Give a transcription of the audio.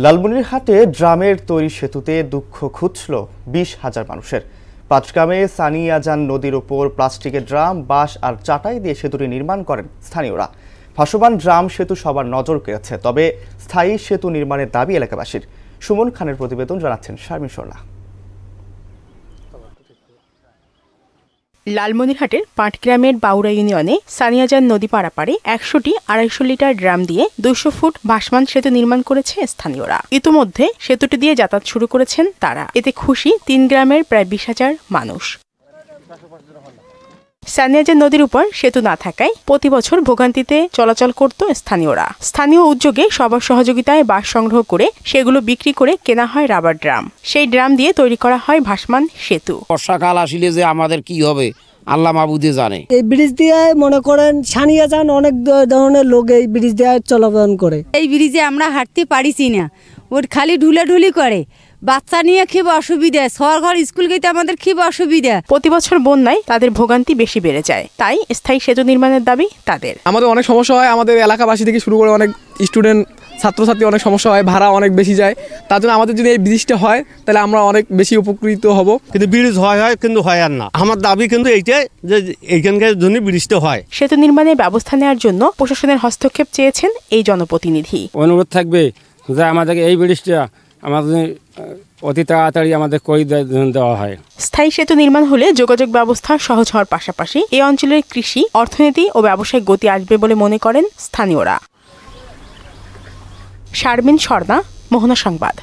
লালমনিরহাটে ড্রামের তৈরি সেতুতে দুঃখ ঘুচল 20,000 মানুষের। পাটগ্রামে সানিয়াজান নদীর উপর প্লাস্টিকের ড্রাম, বাঁশ আর চাটাই দিয়ে সেতুটি নির্মাণ করেন স্থানীয়রা। ভাসমান ড্রাম সেতু সবার নজর কেড়েছে, তবে স্থায়ী সেতু নির্মাণের দাবি এলাকাবাসীর। সুমন খানের প্রতিবেদন, জানাচ্ছেন শারমিন সরলা। লালমনিরহাটের পাটগ্রামের বাউরা ইউনিয়নে সানিয়াজান নদী পারাপারে 100টি 250 লিটার ড্রাম দিয়ে 200 ফুট ভাসমান সেতু নির্মাণ করেছে স্থানীয়রা। ইতিমধ্যে সেতুটি দিয়ে যাতায়াত শুরু করেছেন তারা। এতে খুশি 3 গ্রামের প্রায় 20,000 মানুষ। সানিয়াজান নদীর উপর সেতু না থাকায় প্রতি বছর ভোগান্তিতে চলাচল করত স্থানীয়রা। স্থানীয় উদ্যোগে সবার সহযোগিতায় বাঁশ সংগ্রহ করে সেগুলো বিক্রি করে কেনা হয় রাবার ড্রাম। সেই ড্রাম দিয়ে তৈরি করা হয় ভাসমান সেতু। বর্ষাকাল আসলে যে আমাদের কি হবে আল্লাহ মাবুদে জানে। এই ব্রিজ দিয়ে মনে করেন সানিয়াজান অনেক ধরনের লোক এই ব্রিজ দিয়ে চলাচল করে। এই ব্রিজে আমরা হাঁটতে পারিছি না, ওর খালি ঢুলাঢুলি করে। বাচ্চা নিয়ে খুব অসুবিধা, সরকার স্কুল গেতে আমাদের খুব অসুবিধা। প্রতি বছর বন্যায় তাদের ভোগান্তি বেশি বেড়ে যায়, তাই স্থায়ী সেতু নির্মাণের দাবি তাদের। আমাদের অনেক সমস্যা হয়, আমাদের এলাকাবাসী থেকে শুরু করে অনেক স্টুডেন্ট ছাত্রছাত্রী অনেক সমস্যা হয়, ভাড়া অনেক বেশি যায়। তার জন্য আমাদের যদি এই ব্রিজটা হয় তাহলে আমরা অনেক বেশি উপকৃত হব। কিন্তু ব্রিজ হয় কিন্তু হয় আর না। আমার দাবি কিন্তু এইটাই যে এইখানকার জন্য ব্রিজটা হয়। সেতু নির্মাণের ব্যবস্থা নেওয়ার জন্য প্রশাসনের হস্তক্ষেপ চেয়েছেন এই জনপ্রতিনিধি। অনুরোধ থাকবে যে আমাদেরকে এই ব্রিজটা আমাদের অতি তাড়াতাড়ি আমাদের করে দেওয়া হয়। স্থায়ী সেতু নির্মাণ হলে যোগাযোগ ব্যবস্থা সহজ হওয়ার পাশাপাশি এই অঞ্চলের কৃষি, অর্থনীতি ও ব্যবসায়িক গতি আসবে বলে মনে করেন স্থানীয়রা। শারমিন সরলা, মোহনা সংবাদ।